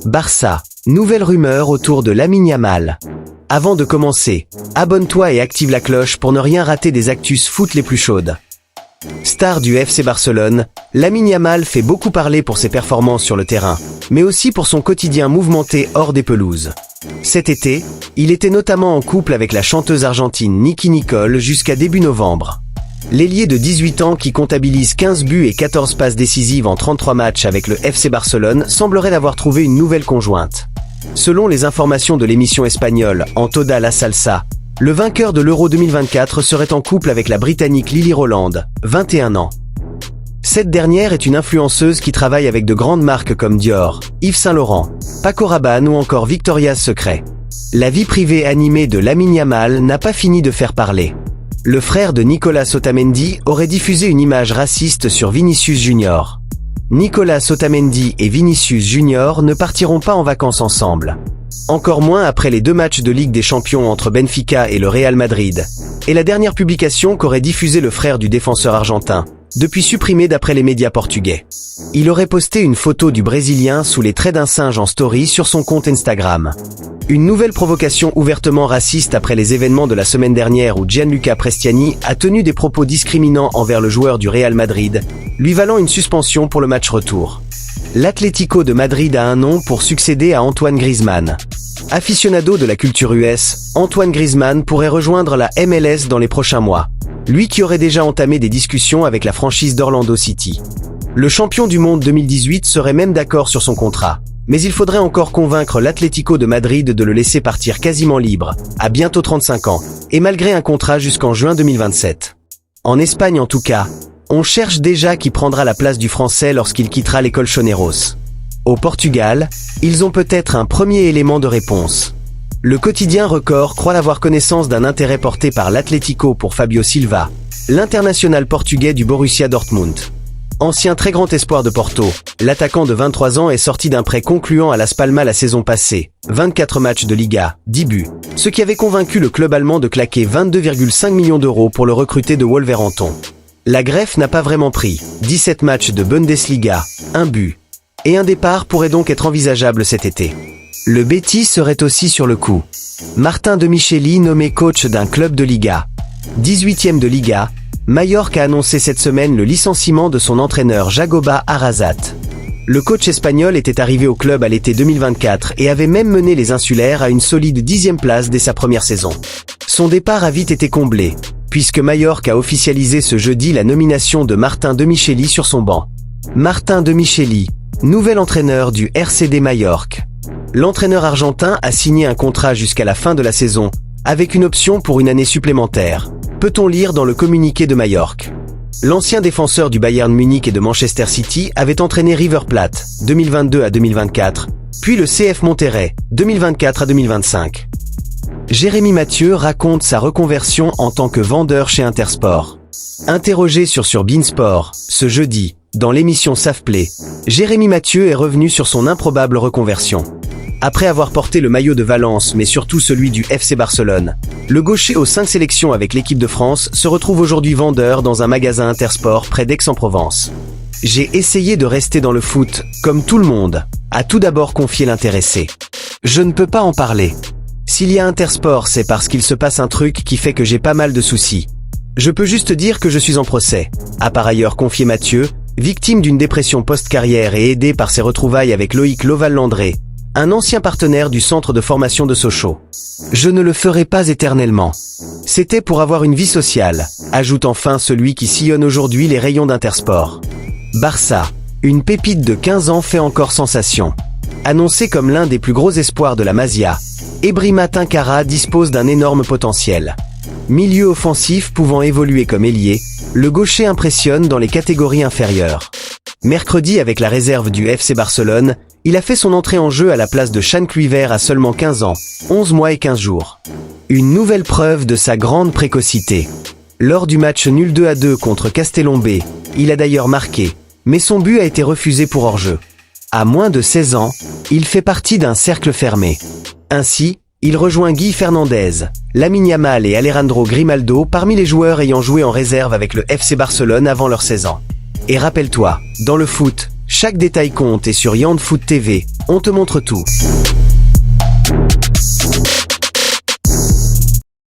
Barça, nouvelle rumeur autour de Lamine Yamal. Avant de commencer, abonne-toi et active la cloche pour ne rien rater des actus foot les plus chaudes. Star du FC Barcelone, Lamine Yamal fait beaucoup parler pour ses performances sur le terrain, mais aussi pour son quotidien mouvementé hors des pelouses. Cet été, il était notamment en couple avec la chanteuse argentine Nicki Nicole jusqu'à début novembre. L'ailier de 18 ans qui comptabilise 15 buts et 14 passes décisives en 33 matchs avec le FC Barcelone semblerait avoir trouvé une nouvelle conjointe. Selon les informations de l'émission espagnole En Toda la Salsa, le vainqueur de l'Euro 2024 serait en couple avec la Britannique Lily Rowland, 21 ans. Cette dernière est une influenceuse qui travaille avec de grandes marques comme Dior, Yves Saint Laurent, Paco Rabanne ou encore Victoria's Secret. La vie privée animée de Lamine Yamal n'a pas fini de faire parler. Le frère de Nicolas Otamendi aurait diffusé une image raciste sur Vinicius Junior. Nicolas Otamendi et Vinicius Junior ne partiront pas en vacances ensemble. Encore moins après les 2 matchs de Ligue des Champions entre Benfica et le Real Madrid, et la dernière publication qu'aurait diffusé le frère du défenseur argentin, depuis supprimée d'après les médias portugais. Il aurait posté une photo du Brésilien sous les traits d'un singe en story sur son compte Instagram. Une nouvelle provocation ouvertement raciste après les événements de la semaine dernière où Gianluca Prestiani a tenu des propos discriminants envers le joueur du Real Madrid, lui valant une suspension pour le match retour. L'Atlético de Madrid a un nom pour succéder à Antoine Griezmann. Aficionado de la culture US, Antoine Griezmann pourrait rejoindre la MLS dans les prochains mois. Lui qui aurait déjà entamé des discussions avec la franchise d'Orlando City. Le champion du monde 2018 serait même d'accord sur son contrat. Mais il faudrait encore convaincre l'Atlético de Madrid de le laisser partir quasiment libre, à bientôt 35 ans, et malgré un contrat jusqu'en juin 2027. En Espagne en tout cas, on cherche déjà qui prendra la place du français lorsqu'il quittera les Colchoneros. Au Portugal, ils ont peut-être un premier élément de réponse. Le quotidien Record croit avoir connaissance d'un intérêt porté par l'Atlético pour Fabio Silva, l'international portugais du Borussia Dortmund. Ancien très grand espoir de Porto, l'attaquant de 23 ans est sorti d'un prêt concluant à Las Palmas la saison passée, 24 matchs de Liga, 10 buts, ce qui avait convaincu le club allemand de claquer 22,5 millions d'euros pour le recruter de Wolverhampton. La greffe n'a pas vraiment pris, 17 matchs de Bundesliga, 1 but. Et un départ pourrait donc être envisageable cet été. Le Betis serait aussi sur le coup. Martin de Micheli nommé coach d'un club de Liga. 18e de Liga, Mallorca a annoncé cette semaine le licenciement de son entraîneur Jagoba Arrasat. Le coach espagnol était arrivé au club à l'été 2024 et avait même mené les insulaires à une solide 10e place dès sa première saison. Son départ a vite été comblé, puisque Mallorca a officialisé ce jeudi la nomination de Martin de Micheli sur son banc. Martin de Micheli, nouvel entraîneur du RCD Majorque. L'entraîneur argentin a signé un contrat jusqu'à la fin de la saison, avec une option pour une année supplémentaire, peut-on lire dans le communiqué de Majorque. L'ancien défenseur du Bayern Munich et de Manchester City avait entraîné River Plate, 2022 à 2024, puis le CF Monterrey, 2024 à 2025. Jérémy Mathieu raconte sa reconversion en tant que vendeur chez Intersport. Interrogé sur Beansport, ce jeudi, dans l'émission Safeplay, Jérémy Mathieu est revenu sur son improbable reconversion. Après avoir porté le maillot de Valence mais surtout celui du FC Barcelone, le gaucher aux 5 sélections avec l'équipe de France se retrouve aujourd'hui vendeur dans un magasin Intersport près d'Aix-en-Provence. J'ai essayé de rester dans le foot, comme tout le monde, a tout d'abord confié l'intéressé. Je ne peux pas en parler. S'il y a Intersport, c'est parce qu'il se passe un truc qui fait que j'ai pas mal de soucis. Je peux juste dire que je suis en procès, a par ailleurs confié Mathieu, victime d'une dépression post-carrière et aidé par ses retrouvailles avec Loïc Loval-Landré, un ancien partenaire du centre de formation de Sochaux. Je ne le ferai pas éternellement. C'était pour avoir une vie sociale, ajoute enfin celui qui sillonne aujourd'hui les rayons d'Intersport. Barça, une pépite de 15 ans fait encore sensation. Annoncé comme l'un des plus gros espoirs de la Masia, Ebrima Tinkara dispose d'un énorme potentiel. Milieu offensif pouvant évoluer comme ailier, le gaucher impressionne dans les catégories inférieures. Mercredi avec la réserve du FC Barcelone, il a fait son entrée en jeu à la place de Sean Kluivert à seulement 15 ans, 11 mois et 15 jours. Une nouvelle preuve de sa grande précocité. Lors du match nul 2-2 contre Castellón-B, il a d'ailleurs marqué, mais son but a été refusé pour hors-jeu. À moins de 16 ans, il fait partie d'un cercle fermé. Ainsi, il rejoint Guy Fernandez, Lamine Yamal et Alejandro Grimaldo parmi les joueurs ayant joué en réserve avec le FC Barcelone avant leurs 16 ans. Et rappelle-toi, dans le foot, Chaque détail compte et sur Yand Foot TV, on te montre tout.